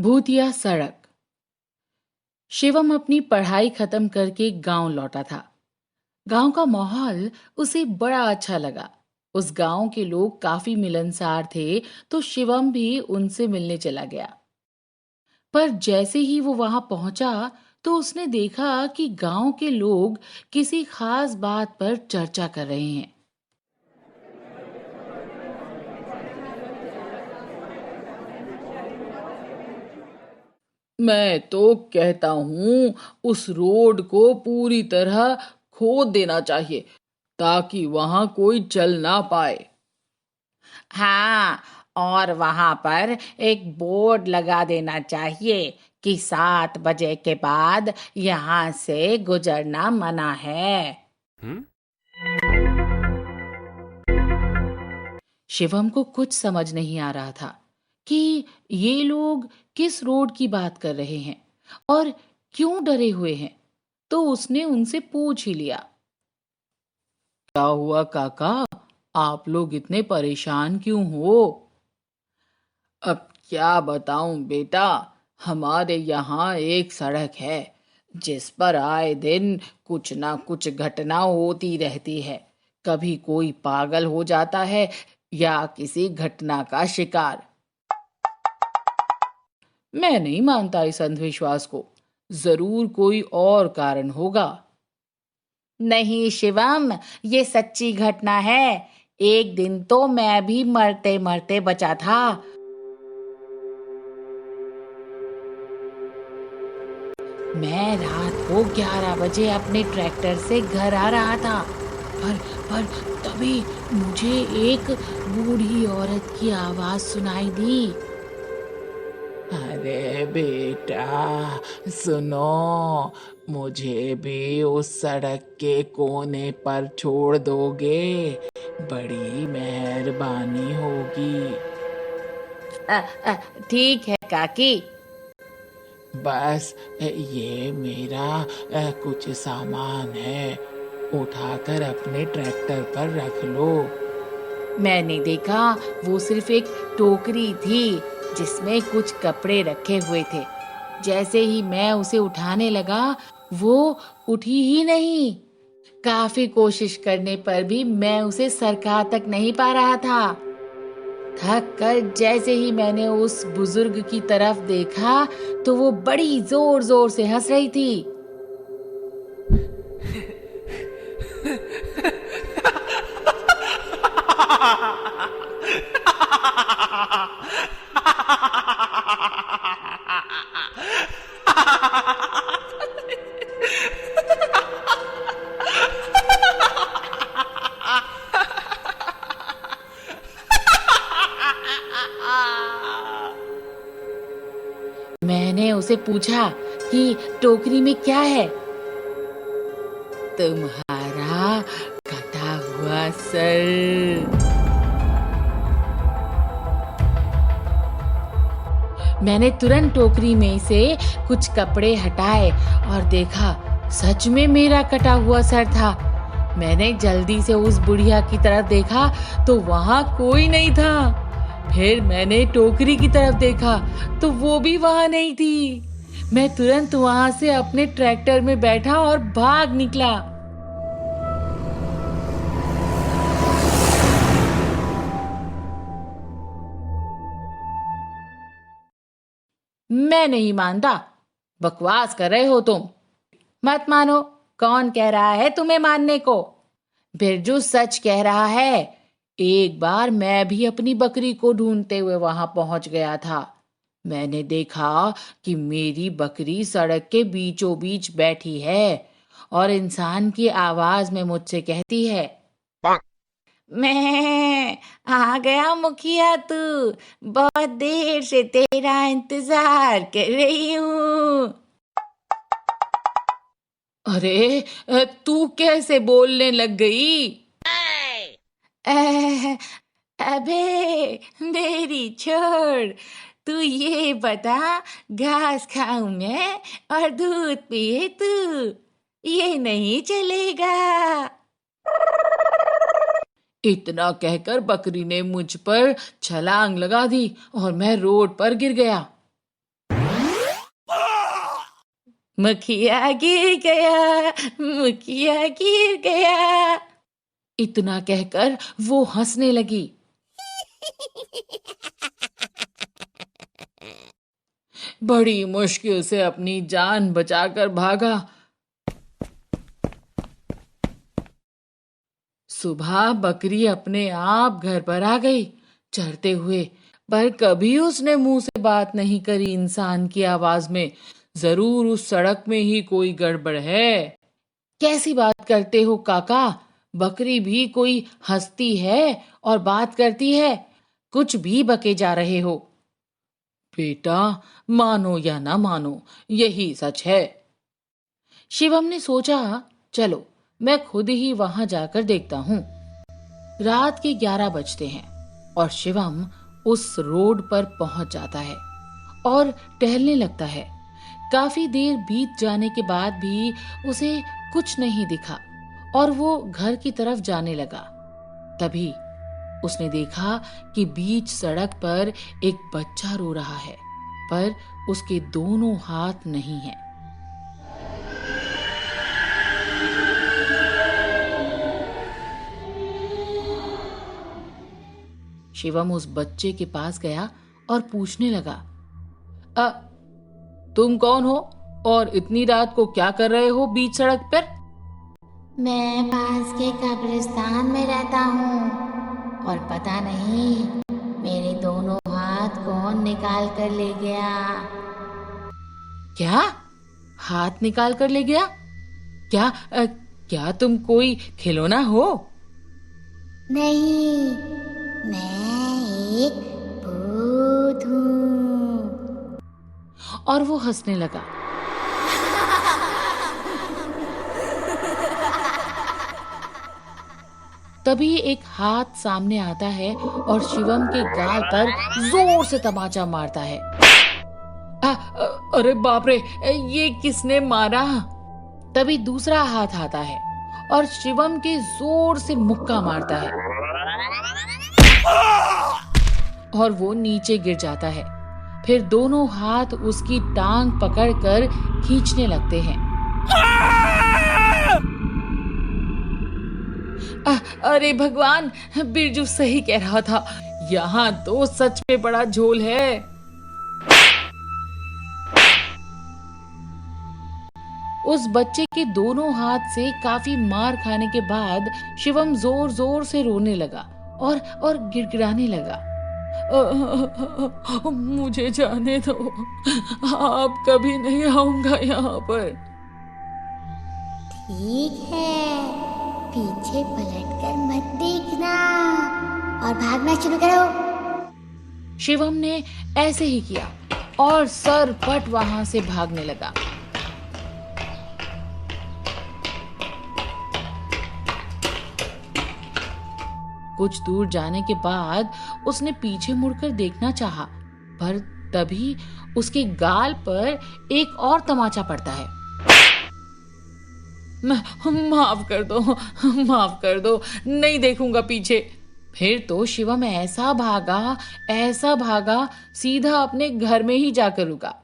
भूतिया सड़क। शिवम अपनी पढ़ाई खत्म करके गांव लौटा था। गांव का माहौल उसे बड़ा अच्छा लगा। उस गांव के लोग काफी मिलनसार थे, तो शिवम भी उनसे मिलने चला गया। पर जैसे ही वो वहां पहुंचा, तो उसने देखा कि गांव के लोग किसी खास बात पर चर्चा कर रहे हैं। मैं तो कहता हूँ उस रोड को पूरी तरह खोद देना चाहिए ताकि वहां कोई चल ना पाए। हाँ, और वहां पर एक बोर्ड लगा देना चाहिए कि 7 बजे के बाद यहाँ से गुजरना मना है। हम्म। शिवम को कुछ समझ नहीं आ रहा था कि ये लोग किस रोड की बात कर रहे हैं और क्यों डरे हुए हैं। तो उसने उनसे पूछ ही लिया, क्या हुआ काका, आप लोग इतने परेशान क्यों हो? अब क्या बताऊं बेटा, हमारे यहाँ एक सड़क है जिस पर आए दिन कुछ ना कुछ घटना होती रहती है। कभी कोई पागल हो जाता है या किसी घटना का शिकार। मैं नहीं मानता इस अंधविश्वास को। जरूर कोई और कारण होगा। नहीं शिवम, ये सच्ची घटना है। एक दिन तो मैं भी मरते मरते बचा था। मैं रात को 11 बजे अपने ट्रैक्टर से घर आ रहा था, पर पर तभी मुझे एक बूढ़ी औरत की आवाज सुनाई दी। अरे बेटा, सुनो, मुझे भी उस सड़क के कोने पर छोड़ दोगे? बड़ी मेहरबानी होगी। अ, अ, ठीक है काकी। बस ये मेरा कुछ सामान है, उठाकर अपने ट्रैक्टर पर रख लो। मैंने देखा वो सिर्फ एक टोकरी थी जिसमें कुछ कपड़े रखे हुए थे। जैसे ही मैं उसे उठाने लगा, वो उठी ही नहीं। काफी कोशिश करने पर भी मैं उसे सरका तक नहीं पा रहा था। थक कर जैसे ही मैंने उस बुजुर्ग की तरफ देखा, तो वो बड़ी जोर जोर से हंस रही थी। मैंने उसे पूछा कि टोकरी में क्या है। तुम्हारा कटा हुआ सर। मैंने तुरंत टोकरी में से कुछ कपड़े हटाए और देखा, सच में मेरा कटा हुआ सर था। मैंने जल्दी से उस बुढ़िया की तरफ देखा, तो वहां कोई नहीं था। फिर मैंने टोकरी की तरफ देखा, तो वो भी वहां नहीं थी। मैं तुरंत वहां से अपने ट्रैक्टर में बैठा और भाग निकला। मैं नहीं मानता। बकवास कर रहे हो तुम। मत मानो। कौन कह रहा है तुम्हें मानने को? बिरजू सच कह रहा है। एक बार मैं भी अपनी बकरी को ढूंढते हुए वहां पहुंच गया था। मैंने देखा कि मेरी बकरी सड़क के बीचों बीच बैठी है और इंसान की आवाज में मुझसे कहती है, मैं आ गया मुखिया तू। बहुत देर से तेरा इंतजार कर रही हूँ। अरे, तू कैसे बोलने लग गई? अह, अबे मेरी छोड़। तू ये बता, घास खाऊं मैं और दूध पिए तू? ये नहीं चलेगा। इतना कहकर बकरी ने मुझ पर छलांग लगा दी और मैं रोड पर गिर गया। मुखिया गिर गया, मुखिया गिर गया। इतना कहकर वो हंसने लगी। बड़ी मुश्किल से अपनी जान बचाकर भागा। सुबह बकरी अपने आप घर पर आ गई चरते हुए, पर कभी उसने मुंह से बात नहीं करी इंसान की आवाज में। जरूर उस सड़क में ही कोई गड़बड़ है। कैसी बात करते हो काका, बकरी भी कोई हंसती है और बात करती है, कुछ भी बके जा रहे हो। बेटा, मानो या ना मानो, यही सच है। शिवम ने सोचा, चलो मैं खुद ही वहां जाकर देखता हूँ। रात के 11 बजते हैं और शिवम उस रोड पर पहुंच जाता है और टहलने लगता है। काफी देर बीत जाने के बाद भी उसे कुछ नहीं दिखा और वो घर की तरफ जाने लगा। तभी उसने देखा कि बीच सड़क पर एक बच्चा रो रहा है, पर उसके दोनों हाथ नहीं हैं। शिवम उस बच्चे के पास गया और पूछने लगा, तुम कौन हो और इतनी रात को क्या कर रहे हो बीच सड़क पर? मैं पास के कब्रिस्तान में रहता हूँ और पता नहीं मेरे दोनों हाथ कौन निकाल कर ले गया। क्या? हाथ निकाल कर ले गया? क्या तुम कोई खिलौना हो? नहीं, मैं एक भूत हूँ। और वो हंसने लगा। तभी एक हाथ सामने आता है और शिवम के गाल पर जोर से तमाचा मारता है। अरे बाप रे, ये किसने मारा? तभी दूसरा हाथ आता है और शिवम के जोर से मुक्का मारता है और वो नीचे गिर जाता है। फिर दोनों हाथ उसकी टांग पकड़कर खींचने लगते हैं। अरे भगवान, बिरजू सही कह रहा था, यहाँ तो सच में बड़ा झोल है। उस बच्चे के दोनों हाथ से काफी मार खाने के बाद शिवम जोर जोर से रोने लगा और गिड़गिड़ाने लगा। मुझे जाने दो, आप कभी नहीं आऊंगा यहाँ पर। ठीक है, पीछे पलटकर मत देखना और भागना शुरू करो। शिवम ने ऐसे ही किया और सरपट वहां से भागने लगा। कुछ दूर जाने के बाद उसने पीछे मुड़कर देखना चाहा, पर तभी उसके गाल पर एक और तमाचा पड़ता है। माफ कर दो, नहीं देखूंगा पीछे। फिर तो शिवम ऐसा भागा, सीधा अपने घर में ही जाकर रुका।